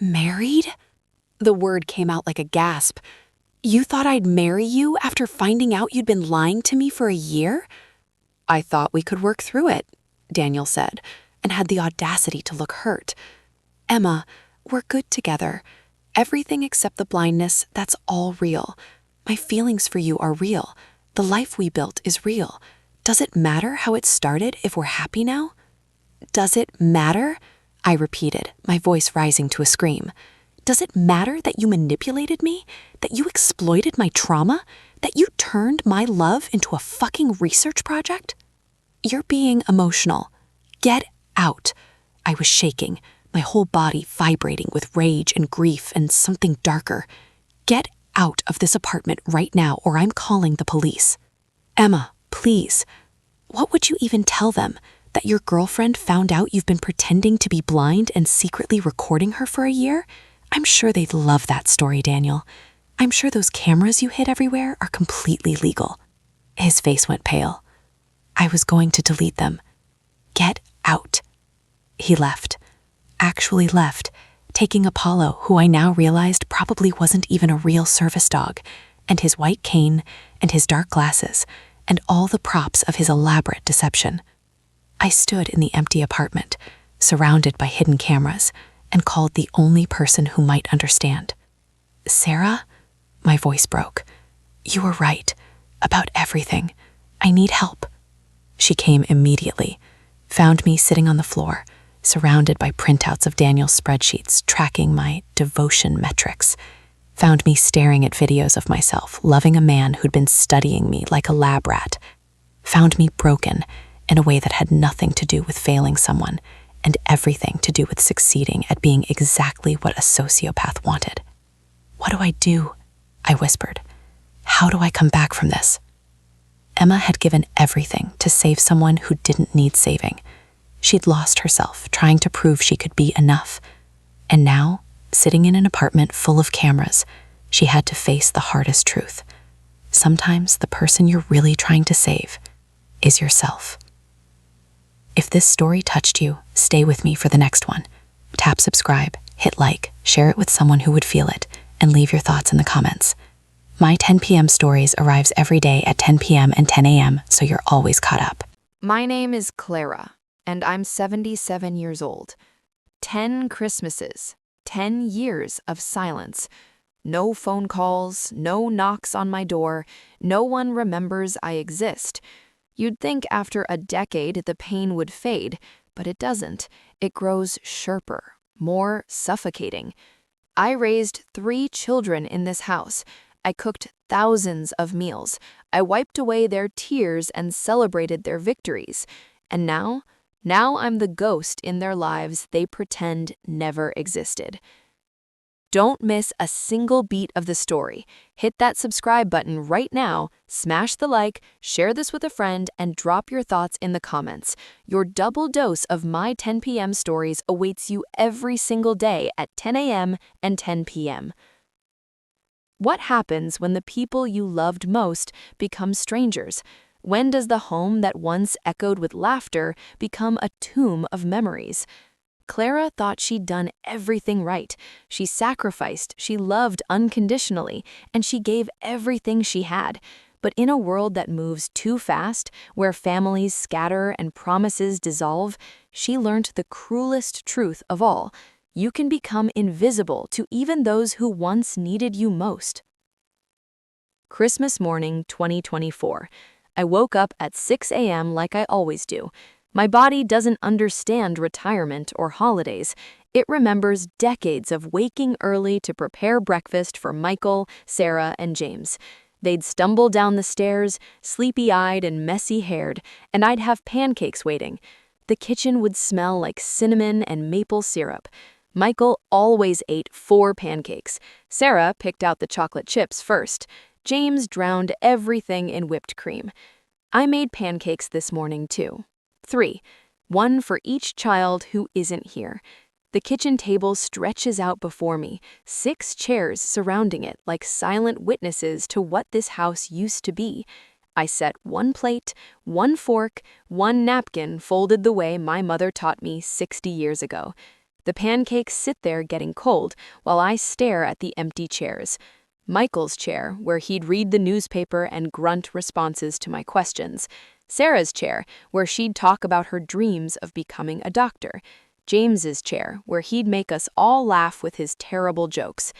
Married? The word came out like a gasp. You thought I'd marry you after finding out you'd been lying to me for a year? I thought we could work through it, Daniel said, and had the audacity to look hurt. Emma, we're good together. Everything except the blindness, that's all real. My feelings for you are real. The life we built is real. Does it matter how it started if we're happy now? Does it matter? I repeated, my voice rising to a scream. Does it matter that you manipulated me? That you exploited my trauma? That you turned my love into a fucking research project? You're being emotional. Get out. I was shaking, my whole body vibrating with rage and grief and something darker. Get out of this apartment right now or I'm calling the police. Emma, please. What would you even tell them? That your girlfriend found out you've been pretending to be blind and secretly recording her for a year? I'm sure they'd love that story, Daniel. I'm sure those cameras you hid everywhere are completely legal. His face went pale. I was going to delete them. Get out. He left. Actually left, taking Apollo, who I now realized probably wasn't even a real service dog, and his white cane, and his dark glasses, and all the props of his elaborate deception. I stood in the empty apartment, surrounded by hidden cameras, and called the only person who might understand. Sarah? My voice broke. You were right. About everything. I need help. She came immediately, found me sitting on the floor, surrounded by printouts of Daniel's spreadsheets tracking my devotion metrics, found me staring at videos of myself loving a man who'd been studying me like a lab rat, found me broken in a way that had nothing to do with failing someone and everything to do with succeeding at being exactly what a sociopath wanted. What do I do? I whispered. How do I come back from this? Emma had given everything to save someone who didn't need saving. She'd lost herself trying to prove she could be enough. And now, sitting in an apartment full of cameras, she had to face the hardest truth. Sometimes the person you're really trying to save is yourself. If this story touched you, stay with me for the next one. Tap subscribe, hit like, share it with someone who would feel it, and leave your thoughts in the comments. My 10 p.m. stories arrives every day at 10 p.m. and 10 a.m., so you're always caught up. My name is Clara, and I'm 77 years old. 10 Christmases, 10 years of silence. No phone calls, no knocks on my door, no one remembers I exist. You'd think after a decade the pain would fade, but it doesn't. It grows sharper, more suffocating. I raised 3 children in this house. I cooked thousands of meals. I wiped away their tears and celebrated their victories. And now I'm the ghost in their lives they pretend never existed. Don't miss a single beat of the story. Hit that subscribe button right now, smash the like, share this with a friend, and drop your thoughts in the comments. Your double dose of my 10 p.m. stories awaits you every single day at 10 a.m. and 10 p.m. What happens when the people you loved most become strangers? When does the home that once echoed with laughter become a tomb of memories? Clara thought she'd done everything right. She sacrificed, she loved unconditionally, and she gave everything she had. But in a world that moves too fast, where families scatter and promises dissolve, she learned the cruelest truth of all. You can become invisible to even those who once needed you most. Christmas morning, 2024. I woke up at 6 a.m. like I always do. My body doesn't understand retirement or holidays. It remembers decades of waking early to prepare breakfast for Michael, Sarah, and James. They'd stumble down the stairs, sleepy-eyed and messy-haired, and I'd have pancakes waiting. The kitchen would smell like cinnamon and maple syrup. Michael always ate 4 pancakes. Sarah picked out the chocolate chips first. James drowned everything in whipped cream. I made pancakes this morning, too. 3, 1 for each child who isn't here. The kitchen table stretches out before me, 6 chairs surrounding it like silent witnesses to what this house used to be. I set 1 plate, 1 fork, 1 napkin folded the way my mother taught me 60 years ago. The pancakes sit there getting cold while I stare at the empty chairs. Michael's chair, where he'd read the newspaper and grunt responses to my questions. Sarah's chair, where she'd talk about her dreams of becoming a doctor. James's chair, where he'd make us all laugh with his terrible jokes.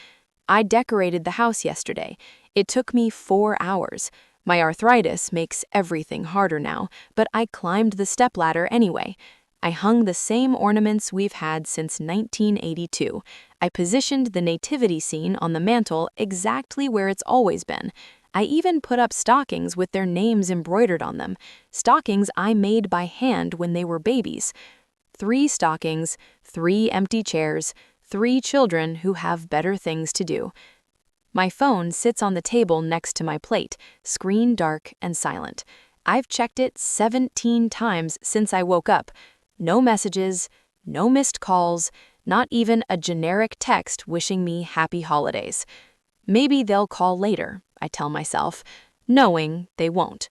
I decorated the house yesterday. It took me 4 hours. My arthritis makes everything harder now, but I climbed the stepladder anyway. I hung the same ornaments we've had since 1982. I positioned the nativity scene on the mantle exactly where it's always been. I even put up stockings with their names embroidered on them, stockings I made by hand when they were babies. 3 stockings, 3 empty chairs, 3 children who have better things to do. My phone sits on the table next to my plate, screen dark and silent. I've checked it 17 times since I woke up. No messages, no missed calls, not even a generic text wishing me happy holidays. Maybe they'll call later, I tell myself, knowing they won't.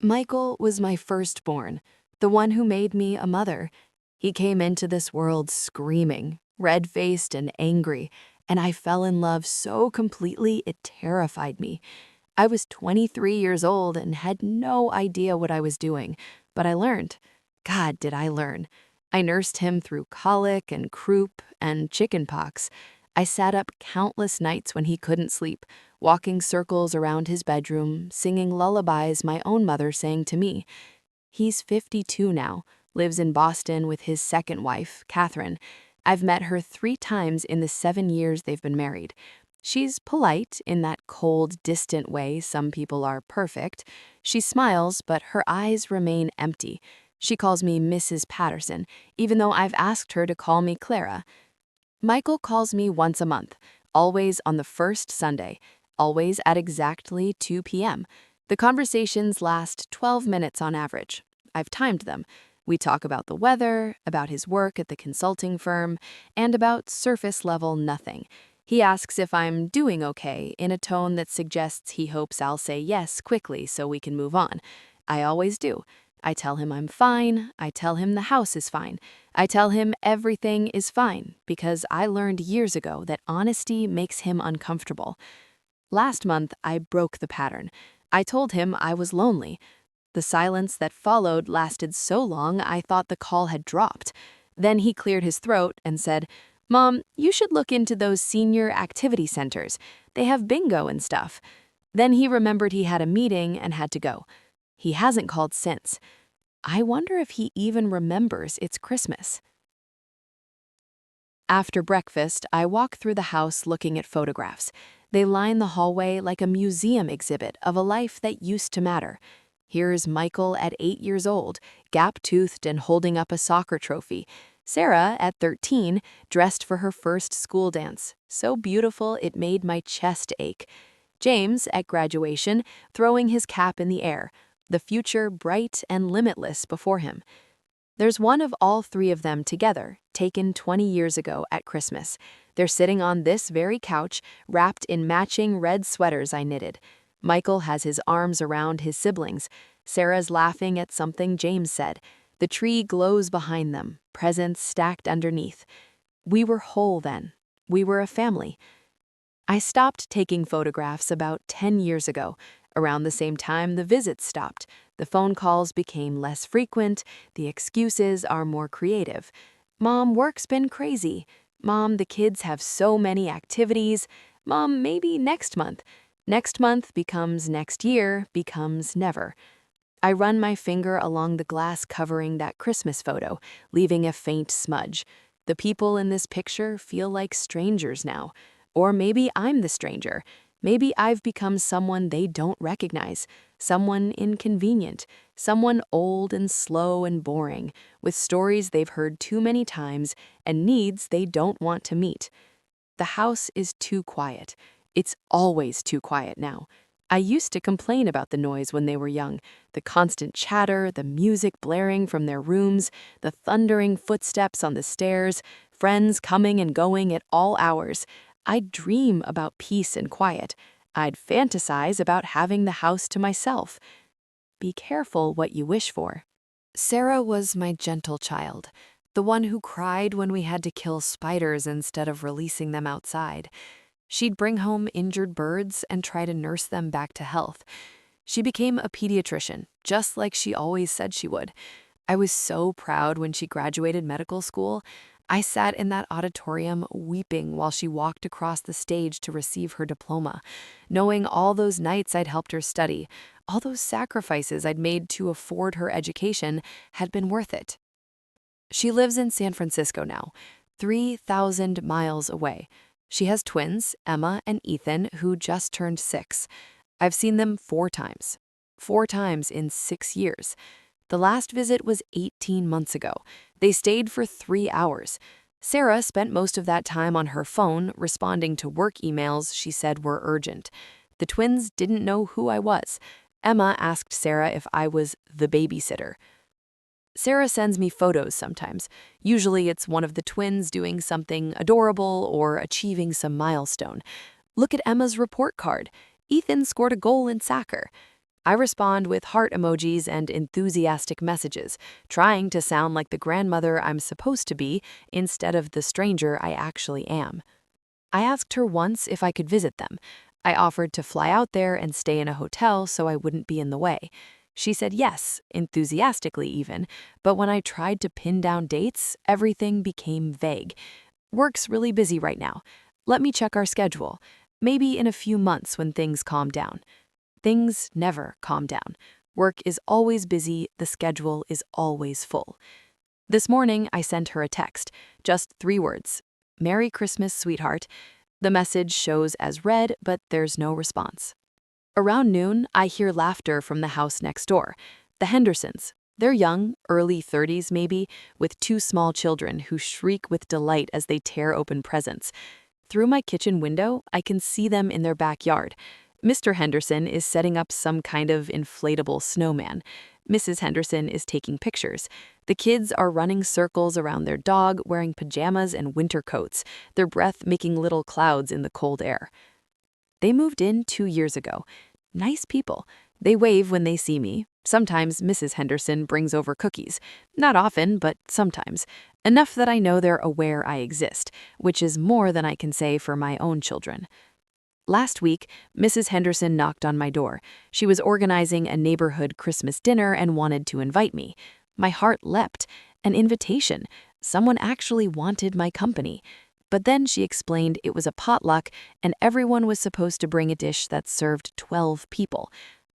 Michael was my firstborn, the one who made me a mother. He came into this world screaming, red-faced and angry, and I fell in love so completely it terrified me. I was 23 years old and had no idea what I was doing, but I learned. God, did I learn. I nursed him through colic and croup and chickenpox. I sat up countless nights when he couldn't sleep, walking circles around his bedroom, singing lullabies my own mother sang to me. He's 52 now, lives in Boston with his second wife, Catherine. I've met her 3 times in the 7 years they've been married. She's polite in that cold, distant way some people are perfect. She smiles, but her eyes remain empty. She calls me Mrs. Patterson, even though I've asked her to call me Clara. Michael calls me once a month, always on the first Sunday, always at exactly 2 p.m. The conversations last 12 minutes on average. I've timed them. We talk about the weather, about his work at the consulting firm, and about surface-level nothing. He asks if I'm doing okay in a tone that suggests he hopes I'll say yes quickly so we can move on. I always do. I tell him I'm fine. I tell him the house is fine. I tell him everything is fine because I learned years ago that honesty makes him uncomfortable. Last month, I broke the pattern. I told him I was lonely. The silence that followed lasted so long I thought the call had dropped. Then he cleared his throat and said, "Mom, you should look into those senior activity centers. They have bingo and stuff." Then he remembered he had a meeting and had to go. He hasn't called since. I wonder if he even remembers it's Christmas. After breakfast, I walk through the house looking at photographs. They line the hallway like a museum exhibit of a life that used to matter. Here's Michael at 8 years old, gap-toothed and holding up a soccer trophy. Sarah, at 13, dressed for her first school dance, so beautiful it made my chest ache. James, at graduation, throwing his cap in the air, the future bright and limitless before him. There's one of all 3 of them together, taken 20 years ago at Christmas. They're sitting on this very couch, wrapped in matching red sweaters I knitted. Michael has his arms around his siblings. Sarah's laughing at something James said. The tree glows behind them, presents stacked underneath. We were whole then. We were a family. I stopped taking photographs about 10 years ago. Around the same time, the visits stopped. The phone calls became less frequent. The excuses are more creative. Mom, work's been crazy. Mom, the kids have so many activities. Mom, maybe next month. Next month becomes next year, becomes never. I run my finger along the glass covering that Christmas photo, leaving a faint smudge. The people in this picture feel like strangers now. Or maybe I'm the stranger. Maybe I've become someone they don't recognize, someone inconvenient, someone old and slow and boring, with stories they've heard too many times and needs they don't want to meet. The house is too quiet. It's always too quiet now. I used to complain about the noise when they were young, the constant chatter, the music blaring from their rooms, the thundering footsteps on the stairs, friends coming and going at all hours. I'd dream about peace and quiet. I'd fantasize about having the house to myself. Be careful what you wish for. Sarah was my gentle child. the one who cried when we had to kill spiders instead of releasing them outside. She'd bring home injured birds and try to nurse them back to health. She became a pediatrician, just like she always said she would. I was so proud when she graduated medical school. I sat in that auditorium weeping while she walked across the stage to receive her diploma, knowing all those nights I'd helped her study, all those sacrifices I'd made to afford her education had been worth it. She lives in San Francisco now, 3,000 miles away. She has twins, Emma and Ethan, who just turned 6. I've seen them 4 times. 4 times in 6 years. The last visit was 18 months ago. They stayed for 3 hours. Sarah spent most of that time on her phone responding to work emails she said were urgent. The twins didn't know who I was. Emma asked Sarah if I was the babysitter. Sarah sends me photos sometimes. Usually it's one of the twins doing something adorable or achieving some milestone. Look at Emma's report card. Ethan scored a goal in soccer. I respond with heart emojis and enthusiastic messages, trying to sound like the grandmother I'm supposed to be instead of the stranger I actually am. I asked her once if I could visit them. I offered to fly out there and stay in a hotel so I wouldn't be in the way. She said yes, enthusiastically even, but when I tried to pin down dates, everything became vague. Work's really busy right now. Let me check our schedule. Maybe in a few months when things calm down. Things never calm down. Work is always busy, the schedule is always full. This morning, I sent her a text, just 3 words. Merry Christmas, sweetheart. The message shows as read, but there's no response. Around noon, I hear laughter from the house next door. The Hendersons. They're young, early 30s maybe, with 2 small children who shriek with delight as they tear open presents. Through my kitchen window, I can see them in their backyard. Mr. Henderson is setting up some kind of inflatable snowman. Mrs. Henderson is taking pictures. The kids are running circles around their dog, wearing pajamas and winter coats, their breath making little clouds in the cold air. They moved in 2 years ago. Nice people. They wave when they see me. Sometimes Mrs. Henderson brings over cookies. Not often, but sometimes. Enough that I know they're aware I exist, which is more than I can say for my own children. Last week, Mrs. Henderson knocked on my door. She was organizing a neighborhood Christmas dinner and wanted to invite me. My heart leapt. An invitation. Someone actually wanted my company. But then she explained it was a potluck and everyone was supposed to bring a dish that served 12 people.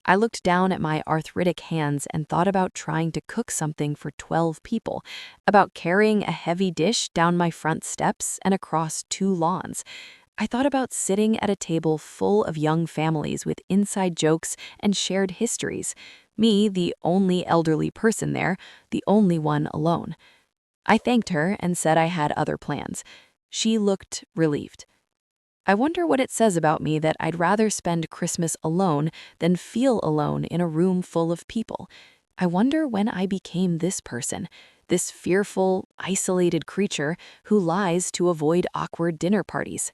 I looked down at my arthritic hands and thought about trying to cook something for 12 people, about carrying a heavy dish down my front steps and across 2 lawns. I thought about sitting at a table full of young families with inside jokes and shared histories. Me, the only elderly person there, the only one alone. I thanked her and said I had other plans. She looked relieved. I wonder what it says about me that I'd rather spend Christmas alone than feel alone in a room full of people. I wonder when I became this person, this fearful, isolated creature who lies to avoid awkward dinner parties.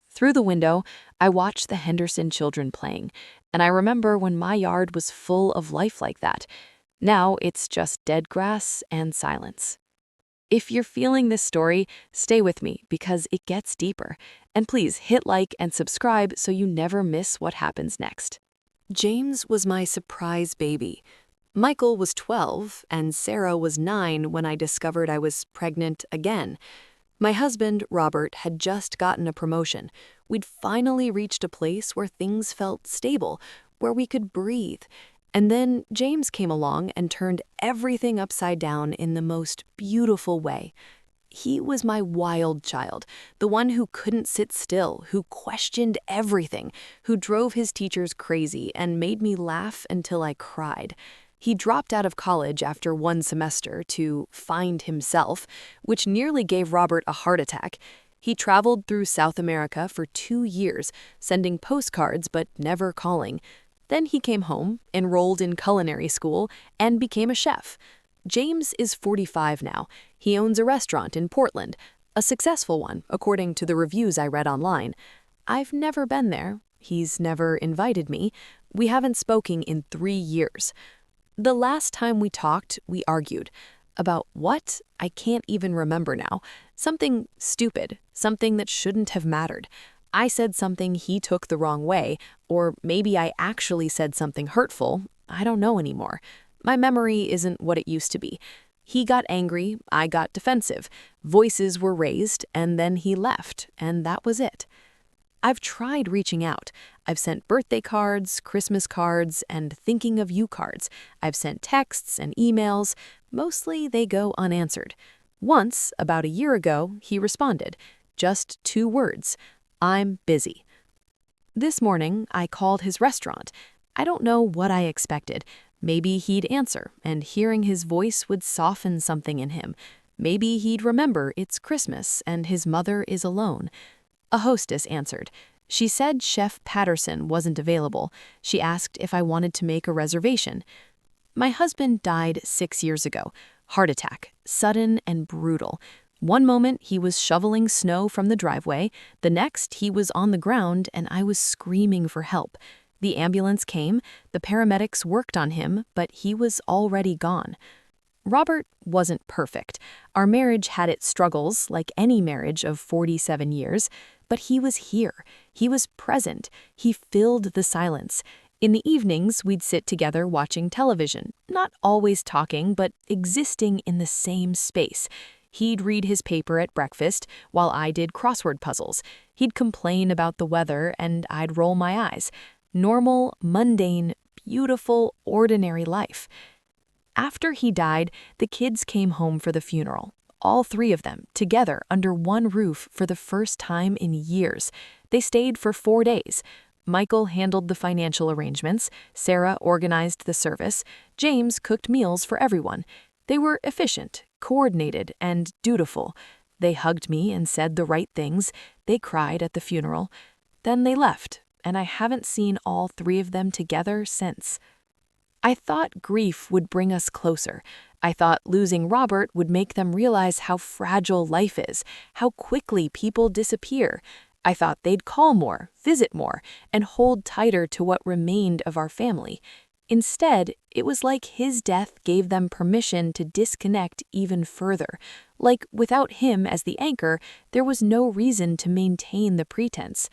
Through the window, I watched the Henderson children playing, and I remember when my yard was full of life like that. Now it's just dead grass and silence. If you're feeling this story, stay with me because it gets deeper. And please hit like and subscribe so you never miss what happens next. James was my surprise baby. Michael was 12 and Sarah was 9 when I discovered I was pregnant again. My husband, Robert, had just gotten a promotion. We'd finally reached a place where things felt stable, where we could breathe. And then James came along and turned everything upside down in the most beautiful way. He was my wild child, the one who couldn't sit still, who questioned everything, who drove his teachers crazy and made me laugh until I cried. He dropped out of college after 1 semester to find himself, which nearly gave Robert a heart attack. He traveled through South America for 2 years, sending postcards but never calling. Then he came home, enrolled in culinary school, and became a chef. James is 45 now. He owns a restaurant in Portland, a successful one, according to the reviews I read online. I've never been there. He's never invited me. We haven't spoken in 3 years. The last time we talked, we argued About what? I can't even remember now. Something stupid, something that shouldn't have mattered. I said something he took the wrong way, or maybe I actually said something hurtful. I don't know anymore. My memory isn't what it used to be. He got angry, I got defensive. Voices were raised, and then he left, and that was it. I've tried reaching out. I've sent birthday cards, Christmas cards, and thinking of you cards. I've sent texts and emails. Mostly they go unanswered. Once, about a year ago, he responded. Just 2 words. I'm busy. This morning, I called his restaurant. I don't know what I expected. Maybe he'd answer, and hearing his voice would soften something in him. Maybe he'd remember it's Christmas and his mother is alone. A hostess answered. She said Chef Patterson wasn't available. She asked if I wanted to make a reservation. My husband died 6 years ago. Heart attack, sudden and brutal. One moment he was shoveling snow from the driveway, the next he was on the ground and I was screaming for help. The ambulance came, the paramedics worked on him, but he was already gone. Robert wasn't perfect. Our marriage had its struggles, like any marriage of 47 years, but he was here. He was present. He filled the silence. In the evenings, we'd sit together watching television, not always talking, but existing in the same space. He'd read his paper at breakfast while I did crossword puzzles. He'd complain about the weather and I'd roll my eyes. Normal, mundane, beautiful, ordinary life. After he died, the kids came home for the funeral. All 3 of them, together under one roof for the first time in years. They stayed for 4 days. Michael handled the financial arrangements, Sarah organized the service, James cooked meals for everyone. They were efficient, coordinated, and dutiful. They hugged me and said the right things. They cried at the funeral. Then they left, and I haven't seen all 3 of them together since. I thought grief would bring us closer. I thought losing Robert would make them realize how fragile life is, how quickly people disappear. I thought they'd call more, visit more, and hold tighter to what remained of our family. Instead, it was like his death gave them permission to disconnect even further. Like without him as the anchor, there was no reason to maintain the pretense.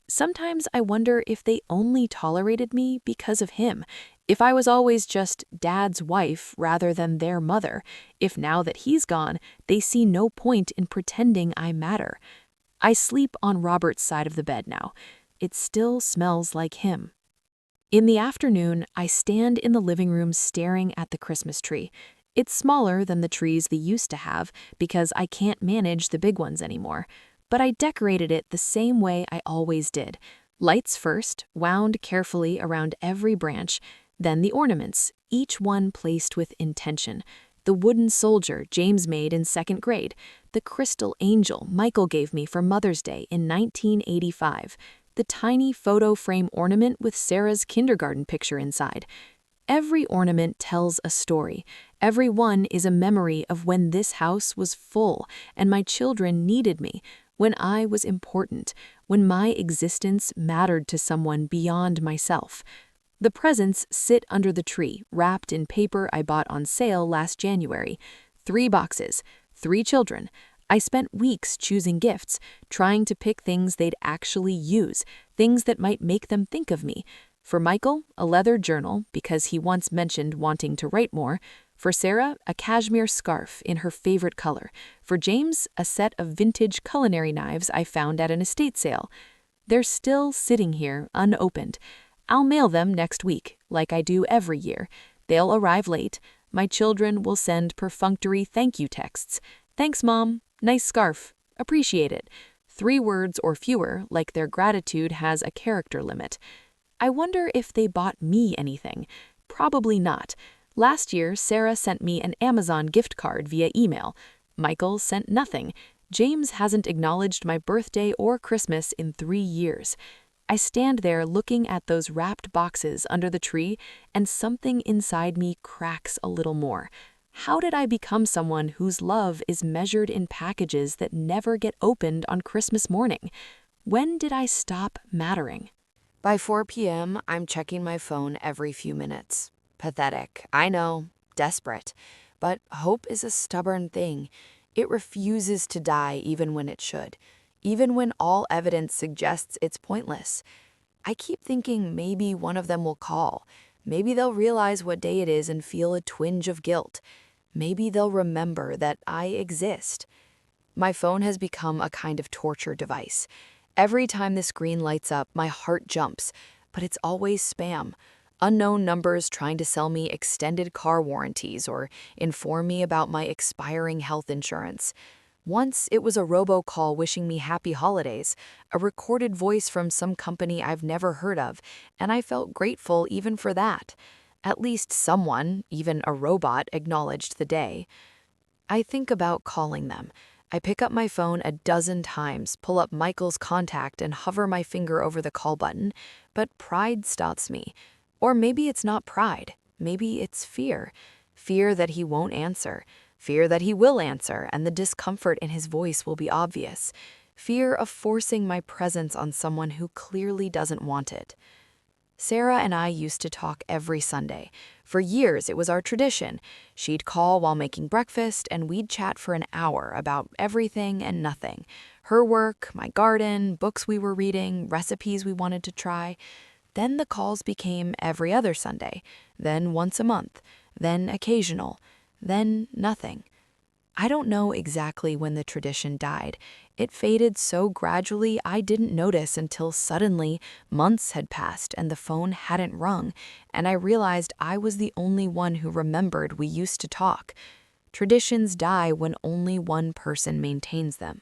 Sometimes I wonder if they only tolerated me because of him, if I was always just Dad's wife rather than their mother, if now that he's gone, they see no point in pretending I matter. I sleep on Robert's side of the bed now. It still smells like him. In the afternoon, I stand in the living room staring at the Christmas tree. It's smaller than the trees they used to have because I can't manage the big ones anymore. But I decorated it the same way I always did. Lights first, wound carefully around every branch, then the ornaments, each one placed with intention. The wooden soldier James made in 2nd grade, the crystal angel Michael gave me for Mother's Day in 1985, the tiny photo frame ornament with Sarah's kindergarten picture inside. Every ornament tells a story. Every one is a memory of when this house was full and my children needed me, when I was important, when my existence mattered to someone beyond myself. The presents sit under the tree, wrapped in paper I bought on sale last January. 3 boxes, 3 children. I spent weeks choosing gifts, trying to pick things they'd actually use, things that might make them think of me. For Michael, a leather journal, because he once mentioned wanting to write more. For Sarah, a cashmere scarf in her favorite color. For James, a set of vintage culinary knives I found at an estate sale. They're still sitting here, unopened. I'll mail them next week, like I do every year. They'll arrive late. My children will send perfunctory thank you texts. Thanks, Mom. Nice scarf. Appreciate it. 3 words or fewer, like their gratitude has a character limit. I wonder if they bought me anything. Probably not. Last year, Sarah sent me an Amazon gift card via email. Michael sent nothing. James hasn't acknowledged my birthday or Christmas in 3 years. I stand there looking at those wrapped boxes under the tree, and something inside me cracks a little more. How did I become someone whose love is measured in packages that never get opened on Christmas morning? When did I stop mattering? By 4 p.m., I'm checking my phone every few minutes. Pathetic, I know, desperate. But hope is a stubborn thing. It refuses to die even when it should, even when all evidence suggests it's pointless. I keep thinking maybe one of them will call. Maybe they'll realize what day it is and feel a twinge of guilt. Maybe they'll remember that I exist. My phone has become a kind of torture device. Every time the screen lights up, my heart jumps, but it's always spam. Unknown numbers trying to sell me extended car warranties or inform me about my expiring health insurance. Once it was a robocall wishing me happy holidays, a recorded voice from some company I've never heard of, and I felt grateful even for that. At least someone, even a robot, acknowledged the day. I think about calling them. I pick up my phone a dozen times, pull up Michael's contact, and hover my finger over the call button, but pride stops me. Or maybe it's not pride. Maybe it's fear. Fear that he won't answer. Fear that he will answer, and the discomfort in his voice will be obvious. Fear of forcing my presence on someone who clearly doesn't want it. Sarah and I used to talk every Sunday. For years, it was our tradition. She'd call while making breakfast, and we'd chat for an hour about everything and nothing. Her work, my garden, books we were reading, recipes we wanted to try. Then the calls became every other Sunday, then once a month, then occasional, then nothing. I don't know exactly when the tradition died. It faded so gradually I didn't notice until suddenly months had passed and the phone hadn't rung, and I realized I was the only one who remembered we used to talk. Traditions die when only one person maintains them.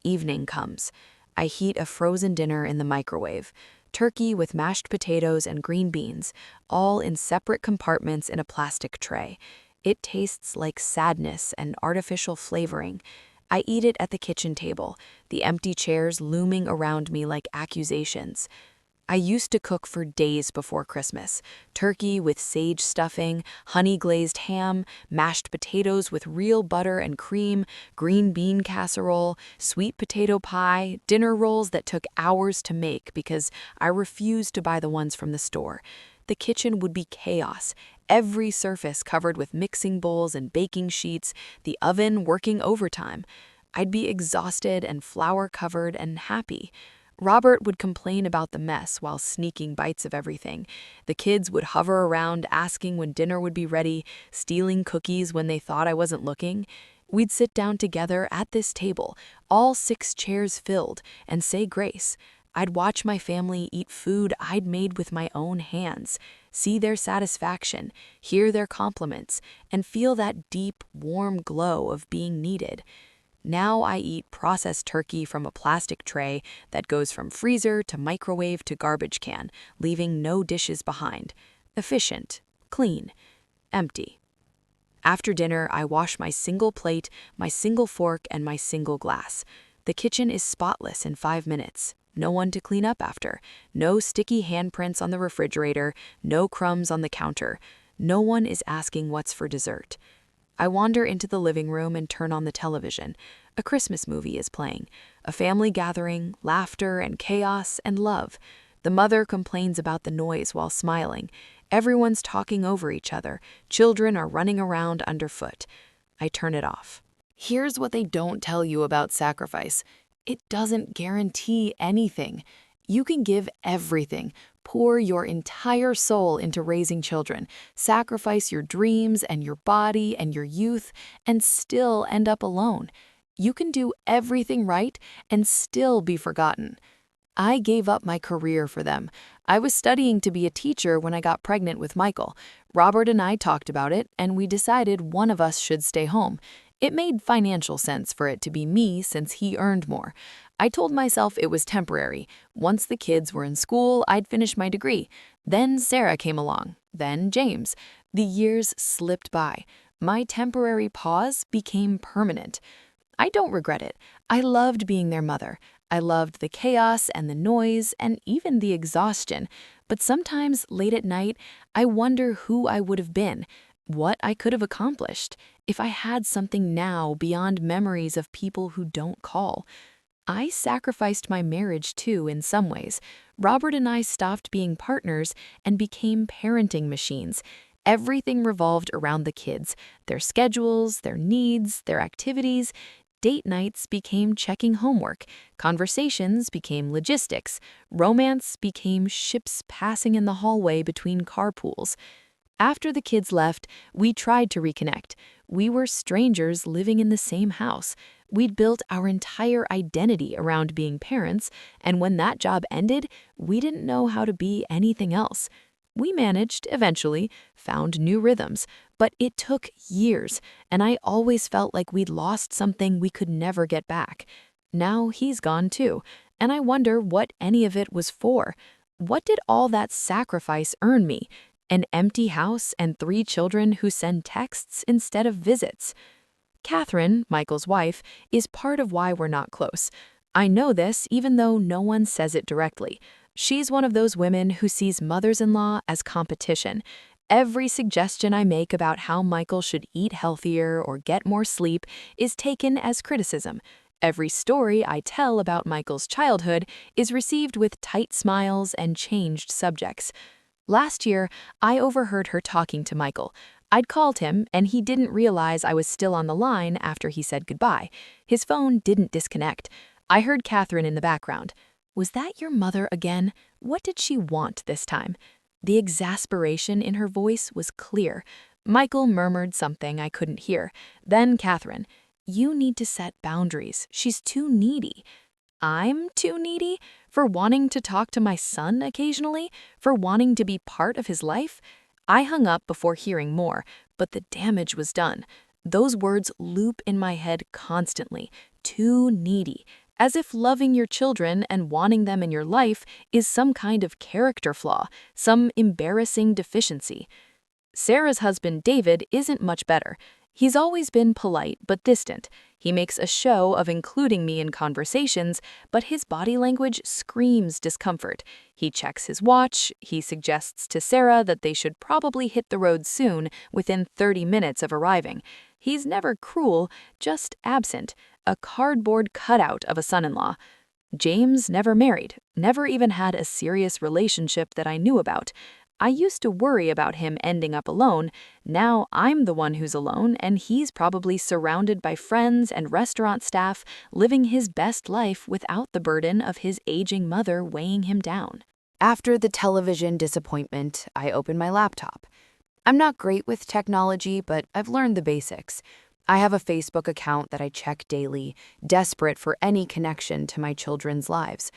Evening comes. I heat a frozen dinner in the microwave. Turkey with mashed potatoes and green beans, all in separate compartments in a plastic tray. It tastes like sadness and artificial flavoring. I eat it at the kitchen table, the empty chairs looming around me like accusations. I used to cook for days before Christmas. Turkey with sage stuffing, honey-glazed ham, mashed potatoes with real butter and cream, green bean casserole, sweet potato pie, dinner rolls that took hours to make because I refused to buy the ones from the store. The kitchen would be chaos, every surface covered with mixing bowls and baking sheets, the oven working overtime. I'd be exhausted and flour-covered and happy. Robert would complain about the mess while sneaking bites of everything. The kids would hover around asking when dinner would be ready, stealing cookies when they thought I wasn't looking. We'd sit down together at this table, all 6 chairs filled, and say grace. I'd watch my family eat food I'd made with my own hands, see their satisfaction, hear their compliments, and feel that deep, warm glow of being needed. Now I eat processed turkey from a plastic tray that goes from freezer to microwave to garbage can, leaving no dishes behind. Efficient, clean, empty. After dinner, I wash my single plate, my single fork, and my single glass. The kitchen is spotless in 5 minutes. No one to clean up after. No sticky handprints on the refrigerator. No crumbs on the counter. No one is asking what's for dessert. I wander into the living room and turn on the television. A Christmas movie is playing. A family gathering, laughter and chaos and love. The mother complains about the noise while smiling. Everyone's talking over each other. Children are running around underfoot. I turn it off. Here's what they don't tell you about sacrifice. It doesn't guarantee anything. You can give everything, pour your entire soul into raising children, sacrifice your dreams and your body and your youth, and still end up alone. You can do everything right and still be forgotten. I gave up my career for them. I was studying to be a teacher when I got pregnant with Michael. Robert and I talked about it, and we decided one of us should stay home. It made financial sense for it to be me since he earned more. I told myself it was temporary. Once the kids were in school, I'd finish my degree. Then Sarah came along. Then James. The years slipped by. My temporary pause became permanent. I don't regret it. I loved being their mother. I loved the chaos and the noise and even the exhaustion. But sometimes late at night, I wonder who I would have been, what I could have accomplished, if I had something now beyond memories of people who don't call. I sacrificed my marriage too in some ways. Robert and I stopped being partners and became parenting machines. Everything revolved around the kids, their schedules, their needs, their activities. Date nights became checking homework, conversations became logistics, romance became ships passing in the hallway between carpools. After the kids left, we tried to reconnect. We were strangers living in the same house. We'd built our entire identity around being parents, and when that job ended, we didn't know how to be anything else. We managed, eventually, found new rhythms, but it took years, and I always felt like we'd lost something we could never get back. Now he's gone too, and I wonder what any of it was for. What did all that sacrifice earn me? An empty house and 3 children who send texts instead of visits. Catherine, Michael's wife, is part of why we're not close. I know this even though no one says it directly. She's one of those women who sees mothers-in-law as competition. Every suggestion I make about how Michael should eat healthier or get more sleep is taken as criticism. Every story I tell about Michael's childhood is received with tight smiles and changed subjects. Last year, I overheard her talking to Michael. I'd called him, and he didn't realize I was still on the line after he said goodbye. His phone didn't disconnect. I heard Catherine in the background. Was that your mother again? What did she want this time? The exasperation in her voice was clear. Michael murmured something I couldn't hear. Then Catherine, you need to set boundaries. She's too needy. I'm too needy? For wanting to talk to my son occasionally? For wanting to be part of his life? I hung up before hearing more, but the damage was done. Those words loop in my head constantly. Too needy. As if loving your children and wanting them in your life is some kind of character flaw, some embarrassing deficiency. Sarah's husband, David, isn't much better. He's always been polite but distant. He makes a show of including me in conversations, but his body language screams discomfort. He checks his watch. He suggests to Sarah that they should probably hit the road soon, within 30 minutes of arriving. He's never cruel, just absent, a cardboard cutout of a son-in-law. James never married, never even had a serious relationship that I knew about. I used to worry about him ending up alone. Now I'm the one who's alone, and he's probably surrounded by friends and restaurant staff, living his best life without the burden of his aging mother weighing him down. After the television disappointment, I opened my laptop. I'm not great with technology, but I've learned the basics. I have a Facebook account that I check daily, desperate for any connection to my children's lives.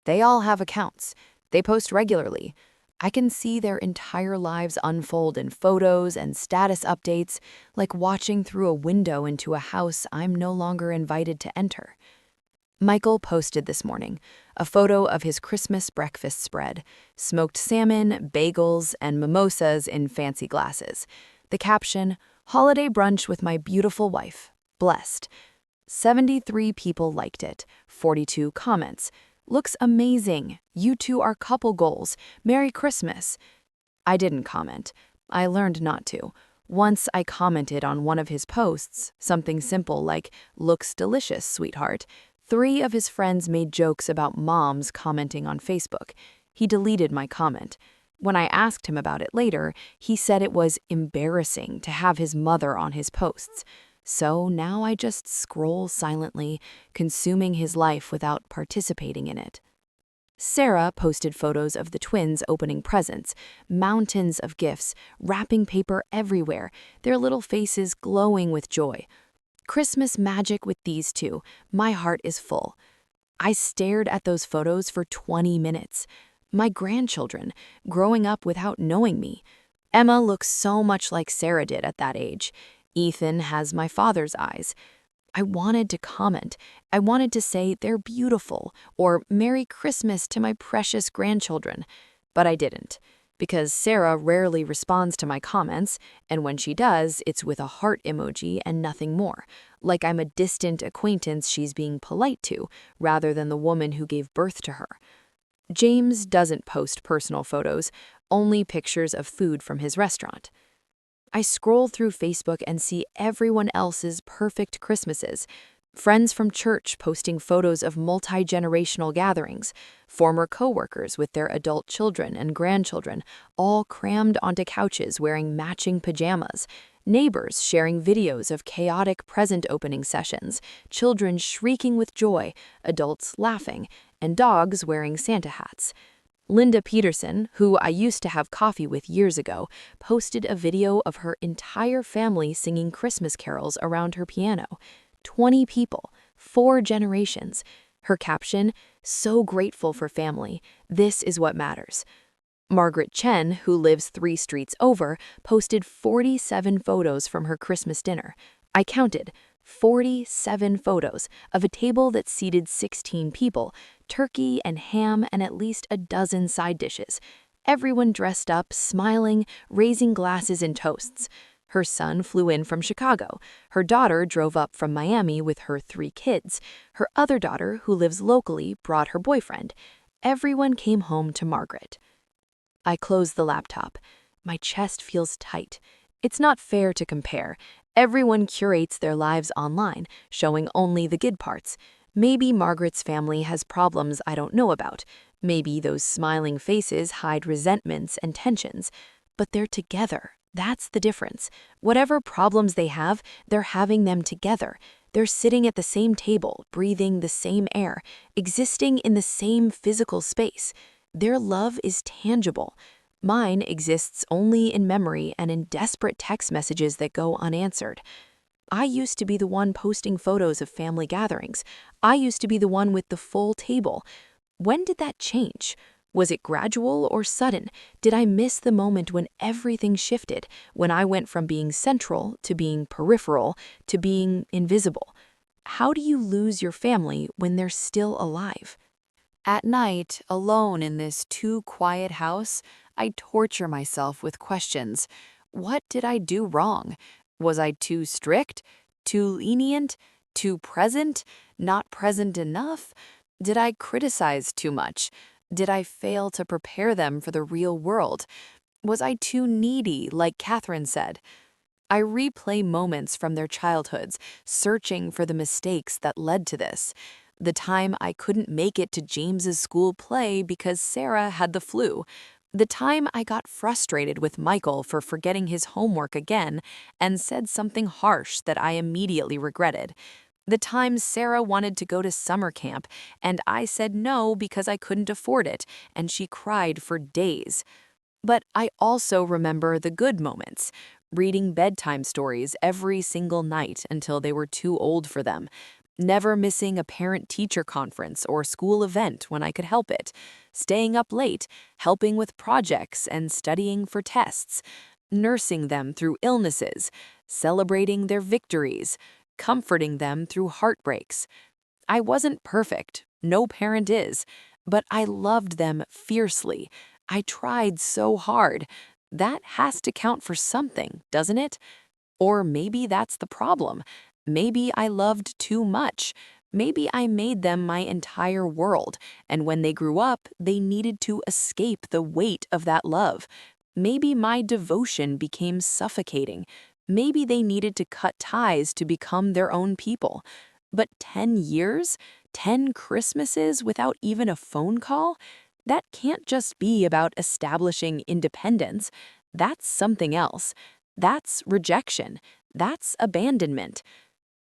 They all have accounts. They post regularly. I can see their entire lives unfold in photos and status updates, like watching through a window into a house I'm no longer invited to enter. Michael posted this morning a photo of his Christmas breakfast spread, smoked salmon, bagels, and mimosas in fancy glasses. The caption, "Holiday brunch with my beautiful wife. Blessed." 73 people liked it, 42 comments. "Looks amazing. You two are couple goals. Merry Christmas." I didn't comment. I learned not to. Once I commented on one of his posts, something simple like, "Looks delicious, sweetheart." 3 of his friends made jokes about moms commenting on Facebook. He deleted my comment. When I asked him about it later, he said it was embarrassing to have his mother on his posts. So now I just scroll silently, consuming his life without participating in it. Sarah posted photos of the twins opening presents, mountains of gifts, wrapping paper everywhere, their little faces glowing with joy. Christmas magic with these two. My heart is full. I stared at those photos for 20 minutes. My grandchildren, growing up without knowing me. Emma looks so much like Sarah did at that age. Ethan has my father's eyes. I wanted to comment. I wanted to say they're beautiful or Merry Christmas to my precious grandchildren. But I didn't, because Sarah rarely responds to my comments, and when she does, it's with a heart emoji and nothing more, like I'm a distant acquaintance she's being polite to, rather than the woman who gave birth to her. James doesn't post personal photos, only pictures of food from his restaurant. I scroll through Facebook and see everyone else's perfect Christmases. Friends from church posting photos of multi-generational gatherings, former coworkers with their adult children and grandchildren, all crammed onto couches wearing matching pajamas, neighbors sharing videos of chaotic present opening sessions, children shrieking with joy, adults laughing, and dogs wearing Santa hats. Linda Peterson, who I used to have coffee with years ago, posted a video of her entire family singing Christmas carols around her piano. 20 people, 4 generations. Her caption, "So grateful for family. This is what matters." Margaret Chen, who lives 3 streets over, posted 47 photos from her Christmas dinner. I counted 47 photos of a table that seated 16 people, turkey and ham and at least a dozen side dishes. Everyone dressed up, smiling, raising glasses and toasts. Her son flew in from Chicago. Her daughter drove up from Miami with her 3 kids. Her other daughter, who lives locally, brought her boyfriend. Everyone came home to Margaret. I close the laptop. My chest feels tight. It's not fair to compare. Everyone curates their lives online, showing only the good parts. Maybe Margaret's family has problems I don't know about. Maybe those smiling faces hide resentments and tensions. But they're together. That's the difference. Whatever problems they have, they're having them together. They're sitting at the same table, breathing the same air, existing in the same physical space. Their love is tangible. Mine exists only in memory and in desperate text messages that go unanswered. I used to be the one posting photos of family gatherings. I used to be the one with the full table. When did that change? Was it gradual or sudden? Did I miss the moment when everything shifted, when I went from being central to being peripheral to being invisible? How do you lose your family when they're still alive? At night, alone in this too quiet house, I torture myself with questions. What did I do wrong? Was I too strict? Too lenient? Too present? Not present enough? Did I criticize too much? Did I fail to prepare them for the real world? Was I too needy, like Catherine said? I replay moments from their childhoods, searching for the mistakes that led to this. The time I couldn't make it to James's school play because Sarah had the flu. The time I got frustrated with Michael for forgetting his homework again and said something harsh that I immediately regretted. The time Sarah wanted to go to summer camp and I said no because I couldn't afford it, and she cried for days. But I also remember the good moments, reading bedtime stories every single night until they were too old for them, never missing a parent-teacher conference or school event when I could help it, staying up late, helping with projects and studying for tests, nursing them through illnesses, celebrating their victories, comforting them through heartbreaks. I wasn't perfect, no parent is, but I loved them fiercely. I tried so hard. That has to count for something, doesn't it? Or maybe that's the problem. Maybe I loved too much. Maybe I made them my entire world, and when they grew up, they needed to escape the weight of that love. Maybe my devotion became suffocating. Maybe they needed to cut ties to become their own people. But 10 years? 10 Christmases without even a phone call? That can't just be about establishing independence. That's something else. That's rejection. That's abandonment.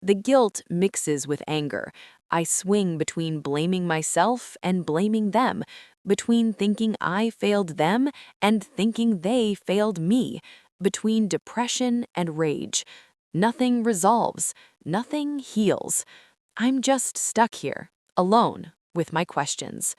The guilt mixes with anger. I swing between blaming myself and blaming them, between thinking I failed them and thinking they failed me, between depression and rage. Nothing resolves, nothing heals. I'm just stuck here, alone, with my questions.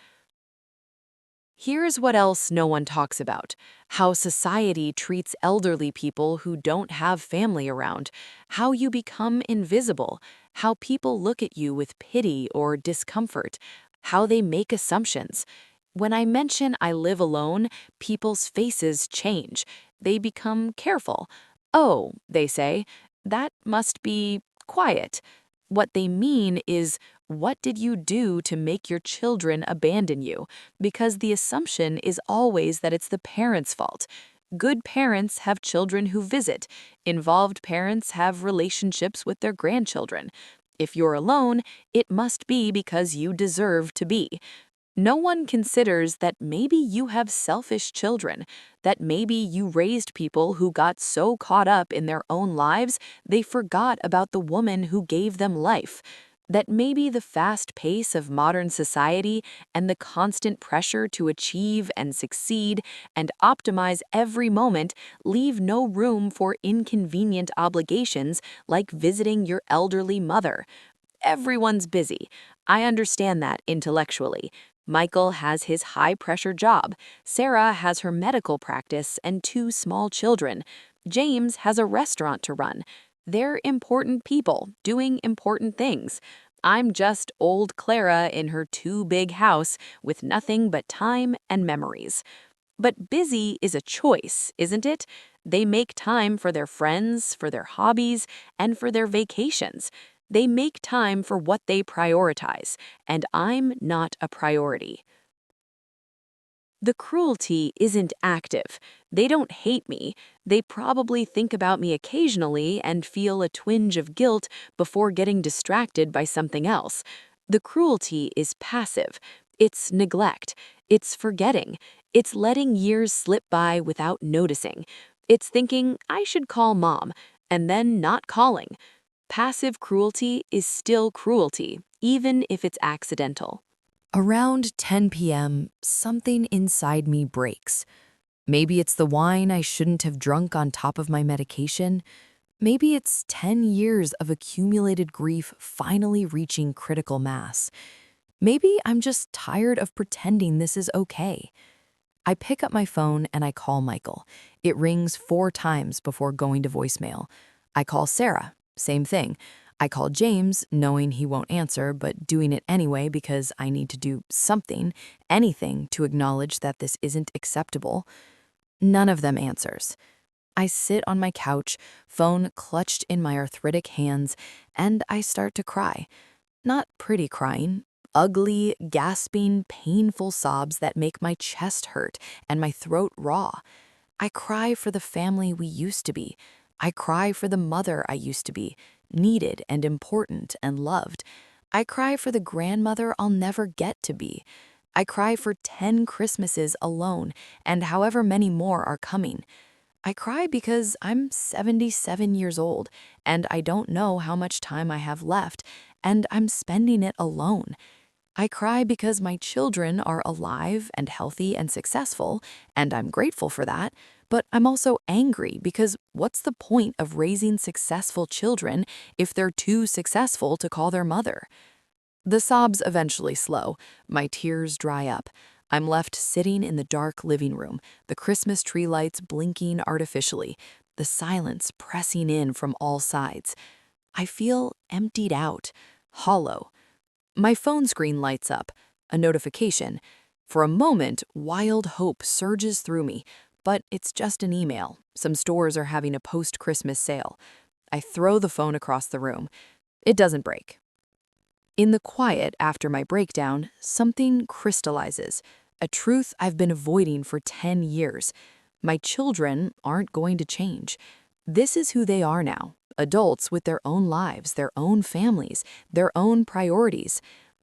Here's what else no one talks about: how society treats elderly people who don't have family around, how you become invisible, how people look at you with pity or discomfort, how they make assumptions. When I mention I live alone, people's faces change. They become careful. "Oh," they say, "that must be quiet." What they mean is, what did you do to make your children abandon you? Because the assumption is always that it's the parents' fault. Good parents have children who visit. Involved parents have relationships with their grandchildren. If you're alone, it must be because you deserve to be. No one considers that maybe you have selfish children, that maybe you raised people who got so caught up in their own lives they forgot about the woman who gave them life, that maybe the fast pace of modern society and the constant pressure to achieve and succeed and optimize every moment leave no room for inconvenient obligations like visiting your elderly mother. Everyone's busy. I understand that intellectually. Michael has his high-pressure job. Sarah has her medical practice and 2 small children. James has a restaurant to run. They're important people doing important things. I'm just old Clara in her too big house with nothing but time and memories. But busy is a choice, isn't it? They make time for their friends, for their hobbies, and for their vacations. They make time for what they prioritize, and I'm not a priority. The cruelty isn't active. They don't hate me. They probably think about me occasionally and feel a twinge of guilt before getting distracted by something else. The cruelty is passive. It's neglect. It's forgetting. It's letting years slip by without noticing. It's thinking, I should call mom, and then not calling. Passive cruelty is still cruelty, even if it's accidental. Around 10 p.m., something inside me breaks. Maybe it's the wine I shouldn't have drunk on top of my medication. Maybe it's 10 years of accumulated grief finally reaching critical mass. Maybe I'm just tired of pretending this is okay. I pick up my phone and I call Michael. It rings 4 times before going to voicemail. I call Sarah. Same thing. I call James, knowing he won't answer, but doing it anyway because I need to do something, anything, to acknowledge that this isn't acceptable. None of them answers. I sit on my couch, phone clutched in my arthritic hands, and I start to cry. Not pretty crying. Ugly, gasping, painful sobs that make my chest hurt and my throat raw. I cry for the family we used to be. I cry for the mother I used to be, needed and important and loved. I cry for the grandmother I'll never get to be. I cry for 10 Christmases alone and however many more are coming. I cry because I'm 77 years old and I don't know how much time I have left and I'm spending it alone. I cry because my children are alive and healthy and successful, and I'm grateful for that, but I'm also angry because what's the point of raising successful children if they're too successful to call their mother? The sobs eventually slow, my tears dry up. I'm left sitting in the dark living room, the Christmas tree lights blinking artificially, the silence pressing in from all sides. I feel emptied out, hollow. My phone screen lights up, a notification. For a moment, wild hope surges through me, but it's just an email. Some stores are having a post-Christmas sale. I throw the phone across the room. It doesn't break. In the quiet after my breakdown, something crystallizes, a truth I've been avoiding for 10 years. My children aren't going to change. This is who they are now. Adults with their own lives, their own families, their own priorities.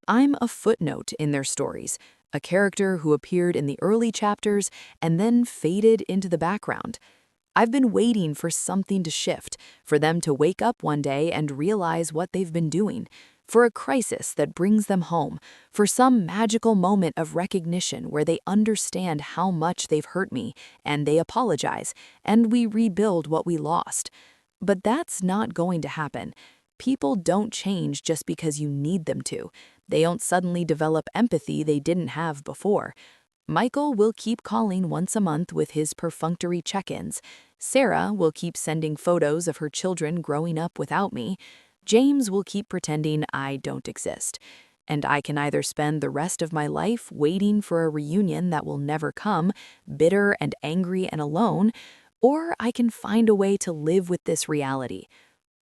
I'm a footnote in their stories, a character who appeared in the early chapters and then faded into the background. I've been waiting for something to shift, for them to wake up one day and realize what they've been doing, for a crisis that brings them home, for some magical moment of recognition where they understand how much they've hurt me, and they apologize, and we rebuild what we lost. But that's not going to happen. People don't change just because you need them to. They don't suddenly develop empathy they didn't have before. Michael will keep calling once a month with his perfunctory check-ins. Sarah will keep sending photos of her children growing up without me. James will keep pretending I don't exist. And I can either spend the rest of my life waiting for a reunion that will never come, bitter and angry and alone, or I can find a way to live with this reality.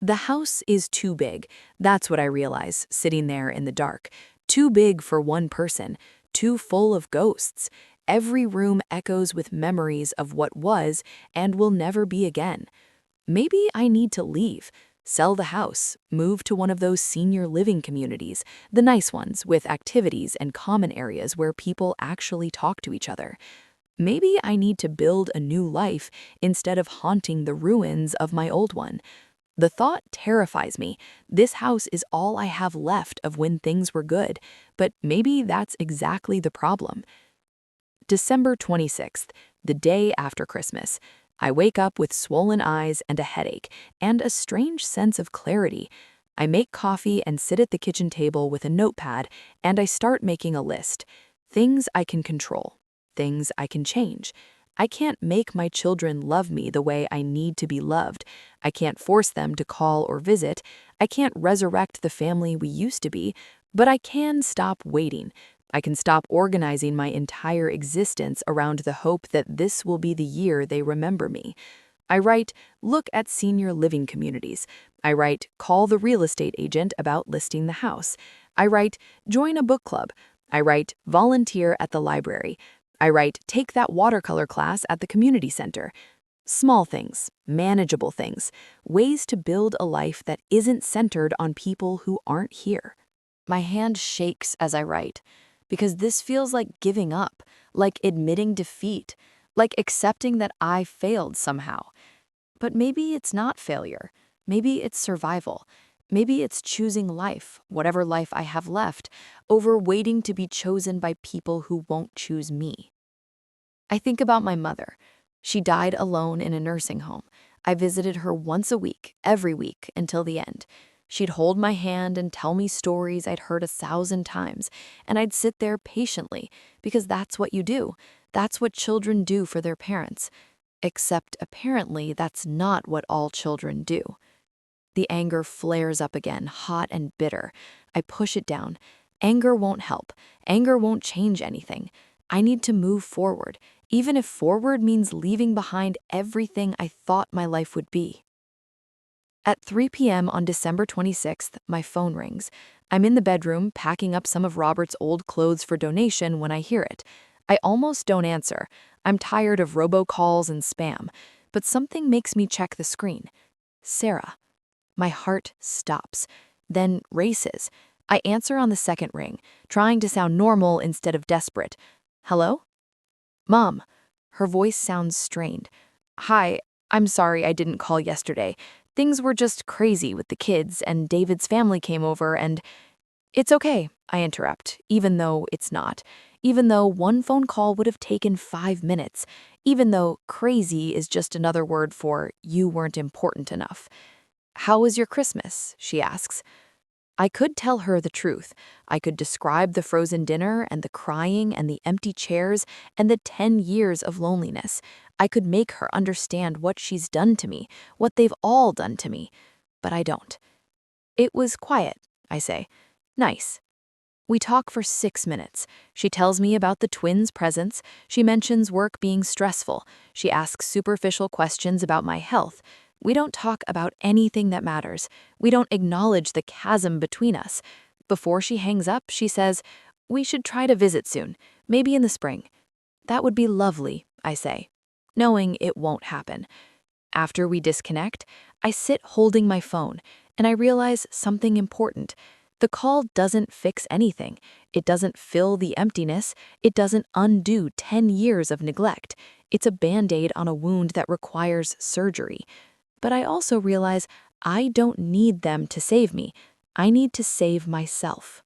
The house is too big. That's what I realize, sitting there in the dark. Too big for one person, too full of ghosts. Every room echoes with memories of what was and will never be again. Maybe I need to leave. Sell the house, move to one of those senior living communities, the nice ones with activities and common areas where people actually talk to each other. Maybe I need to build a new life instead of haunting the ruins of my old one. The thought terrifies me. This house is all I have left of when things were good, but maybe that's exactly the problem. December 26th, the day after Christmas. I wake up with swollen eyes and a headache, and a strange sense of clarity. I make coffee and sit at the kitchen table with a notepad, and I start making a list. Things I can control, things I can change. I can't make my children love me the way I need to be loved. I can't force them to call or visit. I can't resurrect the family we used to be, but I can stop waiting. I can stop organizing my entire existence around the hope that this will be the year they remember me. I write, look at senior living communities. I write, call the real estate agent about listing the house. I write, join a book club. I write, volunteer at the library. I write, take that watercolor class at the community center. Small things, manageable things, ways to build a life that isn't centered on people who aren't here. My hand shakes as I write, because this feels like giving up, like admitting defeat, like accepting that I failed somehow. But maybe it's not failure. Maybe it's survival. Maybe it's choosing life, whatever life I have left, over waiting to be chosen by people who won't choose me. I think about my mother. She died alone in a nursing home. I visited her once a week, every week, until the end. She'd hold my hand and tell me stories I'd heard 1,000 times, and I'd sit there patiently, because that's what you do. That's what children do for their parents. Except apparently that's not what all children do. The anger flares up again, hot and bitter. I push it down. Anger won't help. Anger won't change anything. I need to move forward, even if forward means leaving behind everything I thought my life would be. At 3 p.m. on December 26th, my phone rings. I'm in the bedroom packing up some of Robert's old clothes for donation when I hear it. I almost don't answer. I'm tired of robocalls and spam, but something makes me check the screen. Sarah. My heart stops, then races. I answer on the second ring, trying to sound normal instead of desperate. Hello? Mom. Her voice sounds strained. Hi, I'm sorry I didn't call yesterday. Things were just crazy with the kids, and David's family came over, and... It's okay, I interrupt, even though it's not. Even though one phone call would have taken 5 minutes. Even though crazy is just another word for you weren't important enough. How was your Christmas? She asks. I could tell her the truth. I could describe the frozen dinner and the crying and the empty chairs and the 10 years of loneliness. I could make her understand what she's done to me, what they've all done to me. But I don't. It was quiet, I say. Nice. We talk for 6 minutes. She tells me about the twins' presents. She mentions work being stressful. She asks superficial questions about my health. We don't talk about anything that matters. We don't acknowledge the chasm between us. Before she hangs up, she says, we should try to visit soon, maybe in the spring. That would be lovely, I say, knowing it won't happen. After we disconnect, I sit holding my phone, and I realize something important. The call doesn't fix anything. It doesn't fill the emptiness. It doesn't undo 10 years of neglect. It's a Band-Aid on a wound that requires surgery. But I also realize I don't need them to save me. I need to save myself.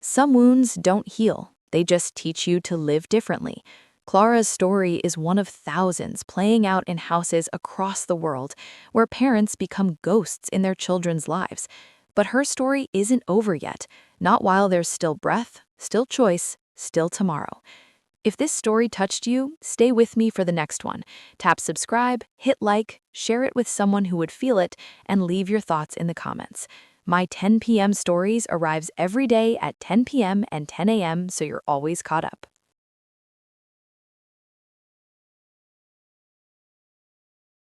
Some wounds don't heal. They just teach you to live differently. Clara's story is one of thousands playing out in houses across the world where parents become ghosts in their children's lives. But her story isn't over yet, not while there's still breath, still choice, still tomorrow. If this story touched you, stay with me for the next one. Tap subscribe, hit like, share it with someone who would feel it, and leave your thoughts in the comments. My 10 p.m. stories arrives every day at 10 p.m. and 10 a.m., so you're always caught up.